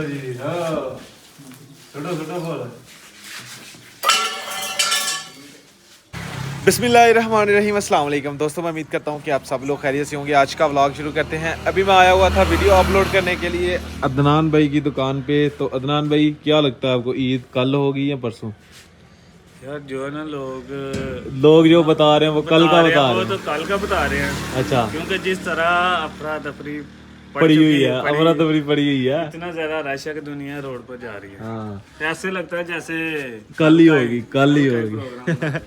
जी हाँ छोटो छोटो बोल। बिस्मिल्लाहिर्रहमानिर्रहीम, अस्सलाम वालेकुम दोस्तों, मैं उम्मीद करता हूँ कि आप सब लोग खैरियत से होंगे। आज का व्लॉग शुरू करते हैं। अभी मैं आया हुआ था वीडियो अपलोड करने के लिए अदनान भाई की दुकान पे। तो अदनान भाई, क्या लगता है आपको, ईद कल होगी या परसों? यार जो है ना लोग जो बता रहे हैं वो कल का बता वो रहे तो हैं। कल का बता रहे हैं। अच्छा, क्योंकि जिस तरह अफरा तफरी पड़ पड़ी हुई चुकी है, है, अमरा तफरी पड़ी हुई है। इतना ज्यादा रश है कि दुनिया रोड पर जा रही है। हाँ, ऐसे लगता है जैसे कल ही का होगी, कल ही का होगी। प्रोग्राम है।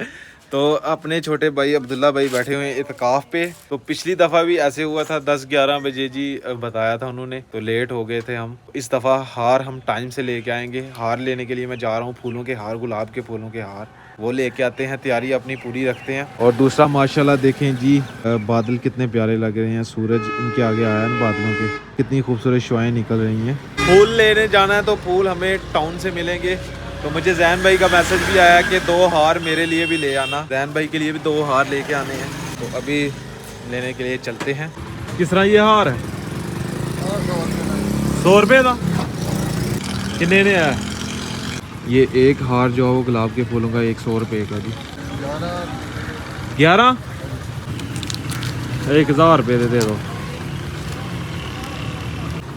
तो अपने छोटे भाई अब्दुल्ला भाई बैठे हुए हैं इत्काफ पे। तो पिछली दफ़ा भी ऐसे हुआ था, 10-11 बजे जी बताया था उन्होंने, तो लेट हो गए थे हम। इस दफ़ा हार हम टाइम से लेके आएंगे। हार लेने के लिए मैं जा रहा हूँ, फूलों के हार, गुलाब के फूलों के हार वो लेके आते हैं, तैयारी अपनी पूरी रखते हैं। और दूसरा माशाल्लाह देखें जी, बादल कितने प्यारे लग रहे हैं, सूरज इनके आगे आया ना बादलों के, कितनी खूबसूरत शुआएं निकल रही हैं। फूल लेने जाना है तो फूल हमें टाउन से मिलेंगे। तो मुझे जैन भाई का मैसेज भी आया कि 2 हार मेरे लिए भी ले आना। जैन भाई के लिए भी 2 हार लेके आने हैं, तो अभी लेने के लिए चलते हैं। किस तरह ये हार है? 100 रुपये का कितने ने है? ये एक हार जो है वो गुलाब के फूलों का 100 रुपये का जी। 11 1000 रुपये दे दो।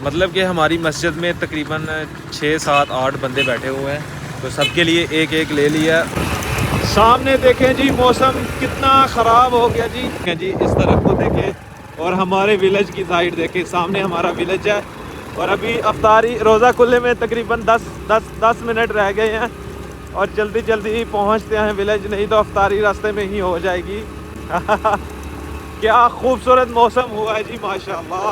मतलब कि हमारी मस्जिद में तकरीबन 6-7-8 बंदे बैठे हुए हैं, तो सबके लिए एक एक ले लिया। सामने देखें जी, मौसम कितना ख़राब हो गया जी इस तरफ को देखें और हमारे विलेज की साइड देखें। सामने हमारा विलेज है और अभी अफ्तारी रोज़ा खुले में तकरीबन 10 मिनट रह गए हैं और जल्दी जल्दी पहुंचते हैं विलेज, नहीं तो अफ्तारी रास्ते में ही हो जाएगी। क्या खूबसूरत मौसम हुआ है जी, माशाल्लाह।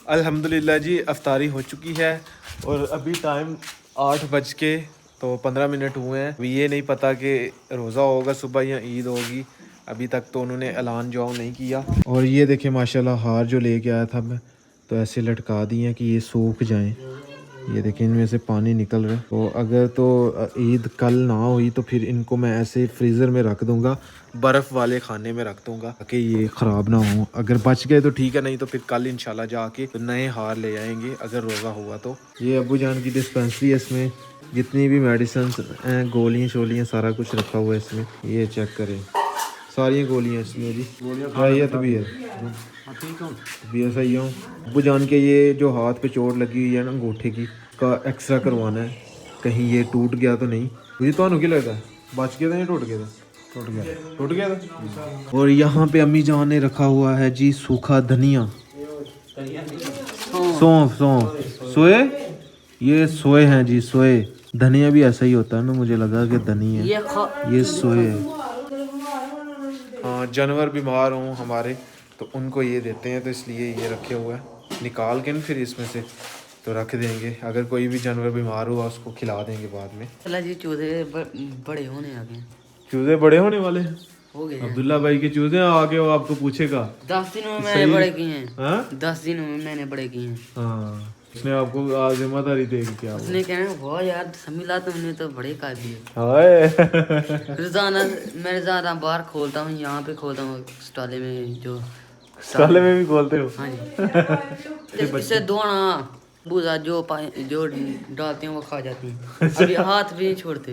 अल्हम्दुलिल्लाह जी, अफ्तारी हो चुकी है और अभी टाइम 8:15 हुए हैं। अभी ये नहीं पता कि रोज़ा होगा सुबह या ईद होगी, अभी तक तो उन्होंने ऐलान जो नहीं किया। और ये देखें माशाल्लाह, हार जो लेके आया था मैं, तो ऐसे लटका दिए हैं कि ये सूख जाएं। ये देखें, इनमें से पानी निकल रहा है। तो अगर तो ईद कल ना हुई तो फिर इनको मैं ऐसे फ्रीज़र में रख दूंगा, बर्फ़ वाले खाने में रख दूंगा ताकि ये ख़राब ना हो। अगर बच गए तो ठीक है, नहीं तो फिर कल इंशाल्लाह जाके तो नए हार ले आएंगे अगर रोज़ा हुआ तो। ये अब्बू जान की डिस्पेंसरी है, इसमें जितनी भी मेडिसिन हैं, गोलियाँ शोलियाँ सारा कुछ रखा हुआ है इसमें। ये चेक करें, सारी गोलियाँ इसमें जी। तबीयत तबीयत सही हो। अब्बू जान के ये जो हाथ पे चोट लगी हुई है ना अंगूठे की, का एक्सरा करवाना है, कहीं ये टूट गया तो नहीं। मुझे तो क्या लगता है, बच गया था या टूट गया था? टूट गया था। और यहाँ पे अम्मी जान ने रखा हुआ है जी सूखा धनिया, सौंफ सोए। ये सोए हैं जी, सोए। धनिया भी ऐसा ही होता है ना, मुझे लगा कि धनिया ये सोए है। हाँ, जानवर बीमार हों हमारे तो उनको ये देते हैं, तो इसलिए ये रखे हुए हैं। निकाल के ना फिर इसमें से तो रख देंगे, अगर कोई भी जानवर बीमार हुआ उसको खिला देंगे बाद में। चला जी, चूजे बड़े होने आ गए। चूजे बड़े होने वाले हैं हो गए हैं। अब्दुल्ला भाई के चूजे आगे, वो आपको पूछेगा। 10 दिनों में मैंने सही बड़े किए हैं। हाँ? 10 दिनों में मैंने बड़े किए हैं। हाँ, उसने आपको आज जिम्मेदारी देगी क्या? उसने कहना वाह यार समीला, तुमने तो बड़े कर दिए। हाय रोजाना मैं रोजाना बाहर खोलता हूँ, यहाँ पे खोलता हूँ स्टाले में, जो साले में भी खोलते हो? हाँ जी। इससे दोना बूजा जो डालते हैं वो खा जाती हैं। अभी हाथ भी नहीं छोड़ते।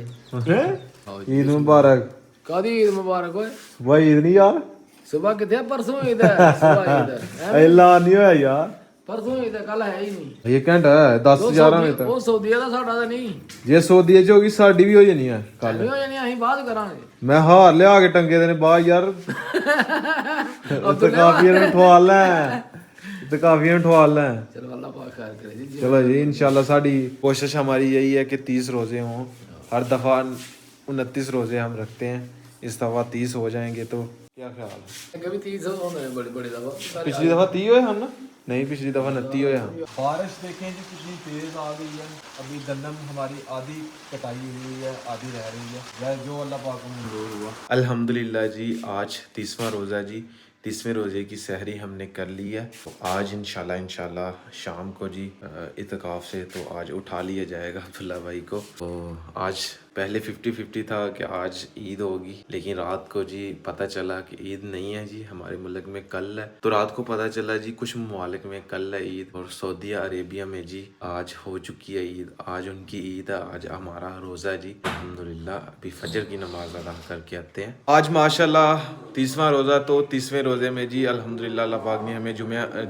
ईद मुबारक। कादी ईद मुबारक होए। भाई ईद नहीं यार, सुबह किथे परसों ईद है, सुबह ईद है। ऐलान नहीं होया यार। परसों ईद है, कल है ही नहीं। ये घंटा है 10-11 बजे ਉਹ तक। ਸੌਦੀਆ ਦਾ ਸਾਡਾ ਤਾਂ ਨਹੀਂ ਜੇ ਸੌਦੀ ਚ ਹੋਗੀ ਸਾਡੀ ਵੀ ਹੋ ਜਾਣੀ ਹੈ ਕੱਲ। ਨਹੀਂ ਹੋ ਜਾਣੀ, ਅਸੀਂ ਬਾਅਦ ਕਰਾਂਗੇ। ਮੈਂ ਹਾਰ ਲਿਆ ਕੇ ਟੰਗੇ ਦੇ ਨੇ ਬਾਹਰ ਯਾਰ। ਤੇ ਕਾਫੀ ਨੂੰ ਠਵਾ ਲੈ, ਤੇ ਕਾਫी ਨੂੰ ਠਵਾ ਲੈ। चलो अल्लाह पाक खैर करे जी। चलो जी, इंशाल्लाह साड़ी कोशिश हमारी यही है कि 30 रोज़े हों। हर दफ़ा 29 रोज़े हम रखते हैं, इस दफ़ा 30 हो जाएंगे तो क्या ख्याल है? कभी 30 होने हैं बड़े बड़े दफा। पिछली दफ़ा 30 हुए हम ना? नहीं, पिछली दफ़ा 29 हुए हम। बारिश देखें जी कितनी तेज़ आ गई है। अभी गंदम हमारी आधी कटाई हुई है, आधी रह रही है, जो अल्लाह पाक को मंजूर हुआ। अल्हम्दुलिल्लाह जी, आज 30वां रोज़ा जी। 30वें रोज़े की सहरी हमने कर ली है। तो आज इंशाल्लाह शाम को जी इत्काफ से तो आज उठा लिया जाएगा अब्दुल्ला भाई को। तो आज पहले 50-50 था कि आज ईद होगी, लेकिन रात को जी पता चला कि ईद नहीं है जी, हमारे मुल्क में कल है। तो रात को पता चला जी कुछ ममालिक में कल है ईद, और सऊदी अरेबिया में जी आज हो चुकी है ईद। आज उनकी ईद है, आज हमारा रोज़ा है जी। अल्हम्दुलिल्लाह अभी फजर की नमाज अदा करके आते हैं। आज माशाल्लाह 30वां रोज़ा। तो 30वें रोज़े में जी अल्हम्दुलिल्लाह अल्लाह पाक ने हमें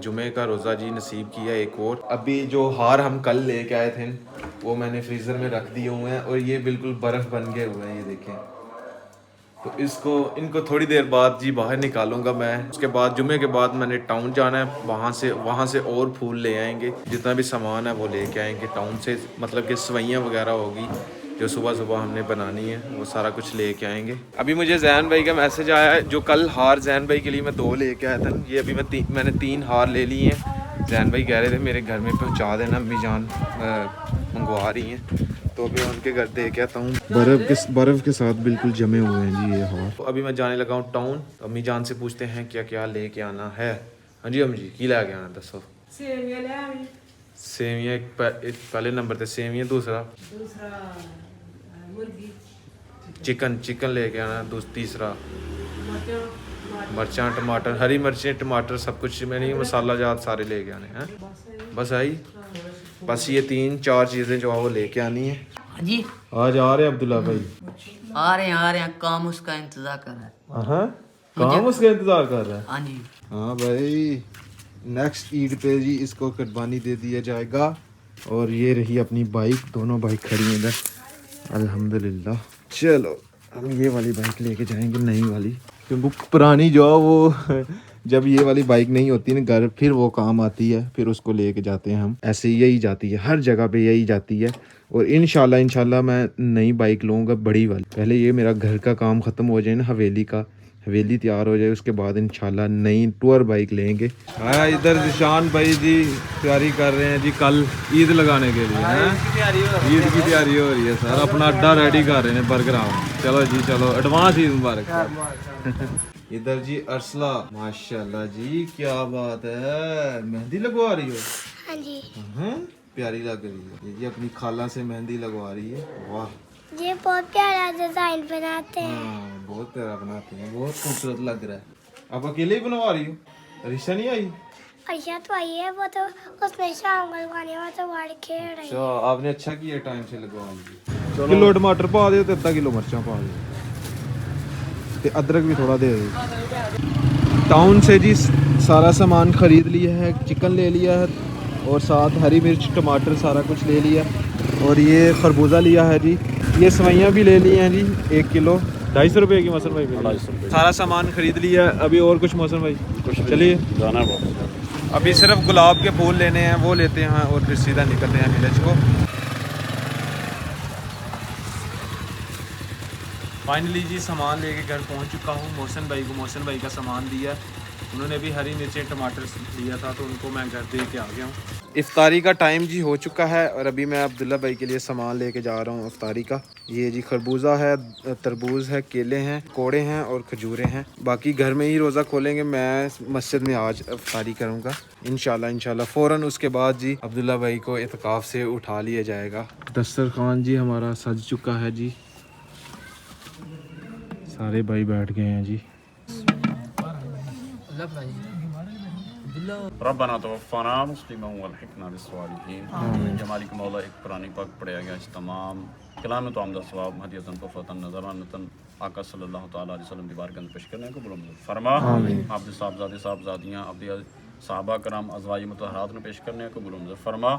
जुमे का रोज़ा जी नसीब किया एक और। अभी जो हार हम कल लेके आए थे वो मैंने फ्रीज़र में रख दिए हुए हैं, और ये बिल्कुल बर्फ़ बन गए हुए हैं, ये देखें। तो इनको थोड़ी देर बाद जी बाहर निकालूंगा मैं। उसके बाद जुमे के बाद मैंने टाउन जाना है, वहाँ से और फूल ले आएंगे, जितना भी सामान है वो लेके आएंगे टाउन से, मतलब कि सवैयाँ वगैरह होगी जो सुबह हमने बनानी है, वो सारा कुछ लेके आएंगे। अभी मुझे जैन भाई का मैसेज आया है, जो कल हार जैन भाई के लिए मैं 2 लेके आया था, ये अभी मैंने 3 हार ले लिए हैं। जैन भाई कह रहे थे मेरे घर में पहुंचा देना, अम्मी जान मंगवा रही हैं, तो अभी उनके घर दे के आता हूँ। बर्फ़ के साथ बिल्कुल जमे हुए हैं जी ये हार। तो अभी मैं जाने लगा हूँ टाउन, तो अम्मी जान से पूछते हैं क्या क्या लेके आना है। हाँ जी अम्मी जी की लेके आना दसो। सेवियाँ एक पहले नंबर पे सेवियाँ, दूसरा चिकन लेके आना, तीसरा मिर्चा टमाटर, हरी मिर्चें टमाटर सब कुछ, मैंने मसाला जात सारे लेके आने हैं। बस आई, बस ये 3-4 चीज़ें जो है वो लेके आनी है। हाँ जी आज आ रहे अब्दुल्ला भाई, आ रहे हैं, काम उसका इंतजार कर रहा है। हाँ काम उसका इंतजार कर रहा है। हाँ जी हाँ भाई, नेक्स्ट ईद पे जी इसको कुर्बानी दे दिया जाएगा। और ये रही अपनी बाइक, दोनों बाइक खड़ी हैं इधर अल्हम्दुलिल्लाह। चलो हम ये वाली बाइक लेके जाएंगे, नई वाली, क्योंकि पुरानी जो है वो जब ये वाली बाइक नहीं होती ना घर, फिर वो काम आती है, फिर उसको लेके जाते हैं हम। ऐसे यही जाती है, हर जगह पे यही जाती है। और इंशाल्लाह मैं नई बाइक लूँगा, बड़ी वाली। पहले ये मेरा घर का काम ख़त्म हो जाए ना, हवेली तैयार हो जाए, उसके बाद इंशाल्लाह नई टूर बाइक लेंगे। हाँ इधर निशान भाई जी तैयारी कर रहे हैं जी कल ईद लगाने के लिए। ईद की तैयारी हो रही है सर, अपना अड्डा रेडी कर रहे हैं बरग्राम। चलो जी चलो, एडवांस ईद मुबारक। इधर जी अरसला, माशाल्लाह जी क्या बात है, मेहंदी लगवा रही हो? हाँ जी। प्यारी लग रही है। ये अपनी खाला से मेहंदी लगवा रही है। वाह, ये बहुत प्यारा डिजाइन बनाते हैं। हाँ बहुत प्यारा बनाते हैं, बहुत खूबसूरत लग रहा है। आप अकेले ही बनवा रही हो? रिशा नहीं आई? अच्छा तो आई है, वो तो उसने शाम को लगवाने, वो तो बाहर खेल रही है। अच्छा आपने अच्छा किया टाइम से लगवा ली। किलो टमाटर पा दे, 1/2 किलो मिर्चा पा दे, अदरक भी थोड़ा दे दे। टाउन से जी सारा सामान खरीद लिया है, चिकन ले लिया है, और साथ हरी मिर्च टमाटर सारा कुछ ले लिया। और ये खरबूजा लिया है जी, ये सवैयाँ भी ले ली हैं जी 1 किलो, 250 रुपये की मौसम भाई। 250 रुपये सारा सामान खरीद लिया। अभी और कुछ मौसम भाई चलिए जाना है, अभी सिर्फ गुलाब के फूल लेने हैं, वो लेते हैं और फिर सीधा निकलते हैं विलेज को। फाइनली जी सामान लेके घर पहुंच चुका हूँ। मोहसिन भाई का सामान दिया, उन्होंने भी हरी मिर्चें टमाटर लिया था, तो उनको मैं घर दे के आ गया हूँ। इफ्तारी का टाइम जी हो चुका है, और अभी मैं अब्दुल्ला भाई के लिए सामान लेके जा रहा हूँ इफ्तारी का। ये जी खरबूजा है, तरबूज है, केले हैं, कोड़े हैं और खजूरें हैं। बाकी घर में ही रोज़ा खोलेंगे, मैं मस्जिद में आज इफ्तारी करूँगा इंशाल्लाह। फ़ौरन उसके बाद जी अब्दुल्ला भाई को इत्काफ से उठा लिया जाएगा। दस्तरखान जी हमारा सज चुका है जी, सारे भाई बैठ गए हैं जी। रब्बना तवफ़्फ़ना मुस्लिमन वल्हिक़ना बिस्सालिहीन। जमालिक मौला एक कुरानी पाक पढ़ा गया, इस तमाम कलाम तो आमदा सवाब हदीयतन तोहफ़तन नज़रानतन आका सल्लल्लाहु तआला अलैहि वसल्लम की बारगाह में पेश करने को कबूल फरमा। आपदे साहबजादे साहबजादियाँ, आपदे सहाबा कराम अज़वाज मुतहरात ने पेश करने को कबूल फरमा।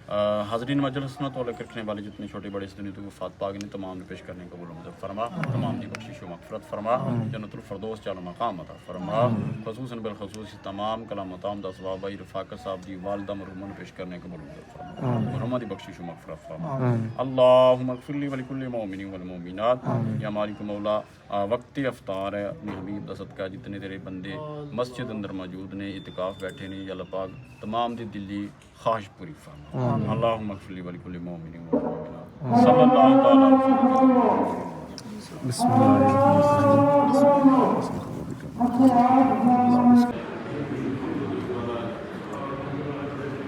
हाज़रीन मजलिस में तौले रखने वाले जितने छोटे बड़े इस दुनिया तो वफ़ात पाक ने तमाम ने पेश करने को कबूल फरमा। तमाम की बख्शिश व मग़फ़िरत फरमा, जन्नतुल फ़िरदौस चाल मक़ाम अता फरमा। ख़ुसूसन बिलख़ुसूस तमाम कलाम मताम दा सवाब भाई रफ़ाक़त साहब दी वालिदा मरहूमा ने पेश करने को कबूल फरमा, मरहूमा दी बख्शिश व मग़फ़िरत फरमा। अल्लाहुम्मा इग़फ़िर ली व लिकुल्लि मुमिनिन वल मुमिनात। या मालिक मौला वक्ती अफ्तार है, अपने हबीब दा सदका जितने तेरे बंदे मस्जिद अंदर मौजूद ने, इत्काफ बैठे ने, या अल्लाह पाक तमाम दी दिली ख्वाहिश पूरी फरमा। अल्लाहुम्मा इग़फ़िर ली व लिकुल्लि मुमिनिन वल मुमिनात। सल्लल्लाहु तआला अलैहि वसल्लम। बिस्मिल्लाहिर्रहमानिर्रहीम।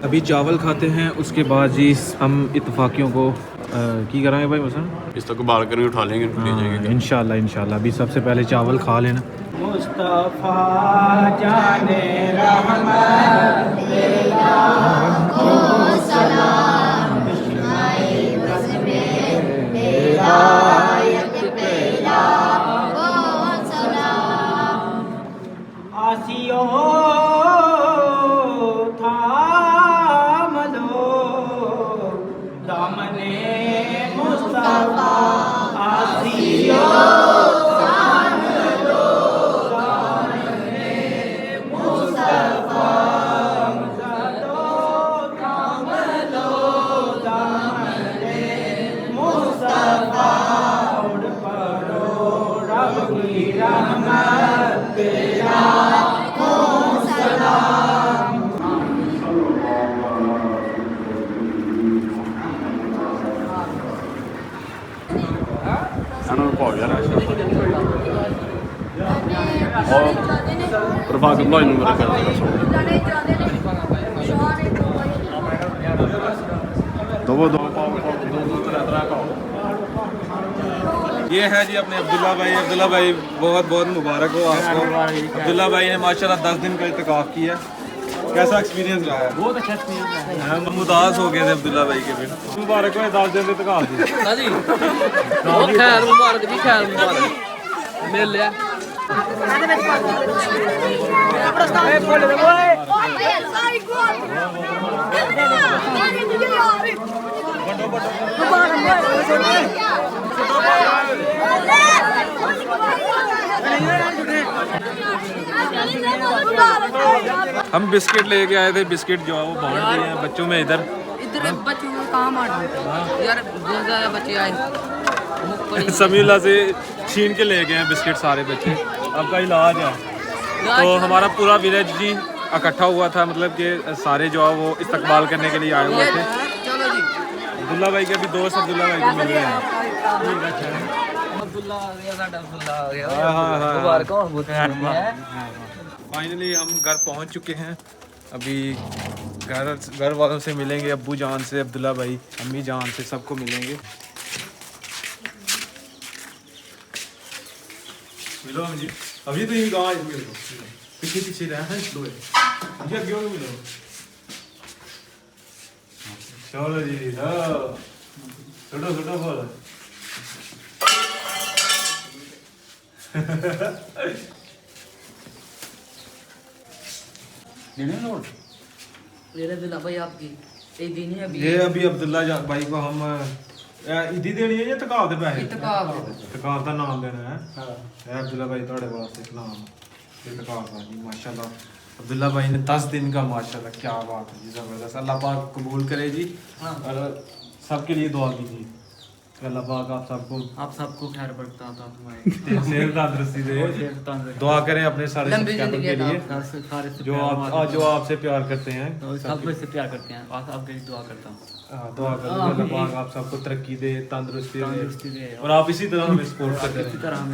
अभी चावल खाते हैं, उसके बाद जी हम इत्तफाकियों को की कराएंगे भाई मसन इस्तकबाल करके उठा लेंगे, ले जाएंगे। इंशाल्लाह इंशाल्लाह। अभी सबसे पहले चावल खा लेना। मुस्तफ़ा जाने आसियो थाम लो दामने मुस्तफ़ा आसियो थाम लो दामने मुस्तफ़ा थाम लो दामने मुस्तफ़ा उड़ पड़ो रब की रहमत तेरा ये है जी अपने अब्दुल्ला भाई। अब्दुल्ला भाई बहुत बहुत मुबारक हो आपको। अब्दुल्ला भाई ने माशाल्लाह 10 दिन का इत्तिकाफ किया। कैसा एक्सपीरियंस रहा है? बहुत अच्छा एक्सपीरियंस है। हम उदास हो गए थे अब्दुल्ला भाई के फिर। मुबारक हो 10 दिन के इत्तिकाफ की। हाँ जी बहुत खैर मुबारक जी, खैर मुबारक मिल लिया। हम बिस्किट लेके आए थे, बिस्किट जो है वो बांट दिए हैं बच्चों में। इधर बच्चों को काम यार बहुत ज़्यादा बच्चे आए। समीला से छीन के ले गए हैं बिस्किट सारे बच्चे। अब का इलाज है। तो हमारा पूरा विलेज जी इकट्ठा हुआ था, मतलब कि सारे जो है वो इस्तकबाल करने के लिए आए हुए थे। चलो जी अब्दुल्ला भाई के भी दोस्त अब्दुल्ला भाई को मिल रहे हैं। अब्दुल्ला आ गया, साडा अब्दुल्ला आ गया। मुबारक हो बहुत। फाइनली हम घर पहुंच चुके हैं। अभी घर वालों से मिलेंगे, अब्बू जान से, अब्दुल्ला भाई, अम्मी जान से, सबको मिलेंगे। मिलो हम जी। अभी तो ये गाँव मिलो पीछे पीछे रहे हैं लो जी, आगे हो मिलो। चलो जी छोटो छोटो बोल। मेरे दिला भाई आपकी एक दिन ही अभी ये अभी अब्दुल्ला भाई को हम ईदी देनी है या तकाव दे पैसे? तकाव का नाम देना है। हां अब्दुल्ला भाई थोड़े वास्ते नाम ये तकाव का जी। माशाल्लाह अब्दुल्ला भाई ने 10 दिन का, माशाल्लाह क्या बात है जी, जबरदस्त। अल्लाह पाक कबूल करे जी। और सबके लिए दुआ कीजिए। अल्लाह पाक आप सबको खैर बरकत अता फरमाए, सेहत तंदुरुस्ती दे। दुआ करें अपने सारे सब्सक्राइबर के लिए जो आपसे प्यार करते हैं। सब मुझसे प्यार करते हैं। आपके लिए दुआ करता हूँ। दुआ करें अल्लाह पाक आप सबको तरक्की दे, तंदुरुस्ती दे और आप इसी तरह हमें सपोर्ट करते रहें।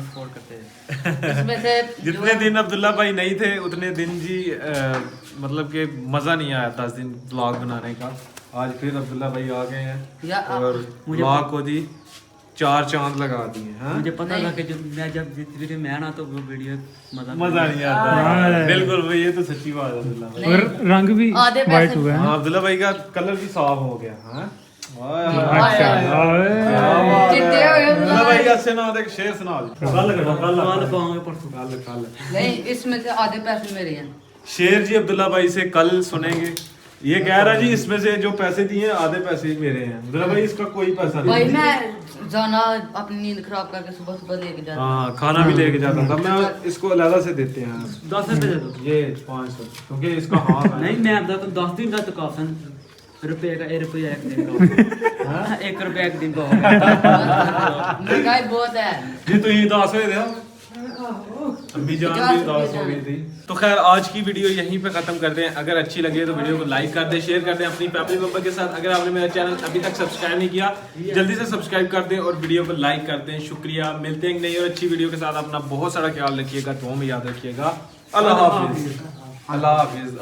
इसमें से जितने दिन अब्दुल्ला भाई नहीं थे उतने दिन जी मतलब कि मज़ा नहीं आया 10 दिन ब्लॉग बनाने का। आज फिर अब्दुल्ला भाई आ गए हैं और ब्लॉग को जी 4 चांद लगा दिए हैं। मुझे पता था कि जब वीडियो में आना तो वो वीडियो मज़ा नहीं आता। बिल्कुल भाई, ये तो सच्ची बात है अब्दुल्ला भाई। और रंग भी वाइट हुआ है। हाँ अब्दुल्ला भाई का कलर भी साफ हो गया। हाँ अब्दुल्ला भाई का सुना दे, शेर सुना दे। कल नहीं, इसमें से आधे पैसे मेरे हैं। शेर जी अब्दुल्ला भाई से कल सुनेंगे। ये कह रहा जी इसमें से जो पैसे दिए आधे पैसे मेरे हैं। अब्दुल्ला भाई इसका कोई पैसा नहीं। भाई मैं जाना अपनी नींद खराब करके सुबह सुबह लेके जाता। हाँ खाना भी लेके जाता था मैं। इसको अलग से देते हैं 10 रुपए दे दो। ये 500 क्योंकि इसका हाथ है। नहीं मैं तो 10 दिन का तो काफी रुपये का 1 रुपया एक दिन का 1 रुपया एक दिन का महंगाई बहुत है जी तो ये 10 हुए थे अम्मी जान भी उदास हो गई थी। तो खैर आज की वीडियो यहीं पे खत्म करते हैं। अगर अच्छी लगे तो वीडियो को लाइक कर दें, शेयर कर दें अपनी फैमिली मेंबर के साथ। अगर आपने मेरा चैनल अभी तक सब्सक्राइब नहीं किया जल्दी से सब्सक्राइब कर दें और वीडियो को लाइक कर दें। शुक्रिया। मिलते हैं नई और अच्छी वीडियो के साथ। अपना बहुत सारा ख्याल रखिएगा, दुआ में याद रखिएगा। अल्लाह हाफिज। अल्लाह हाफिज।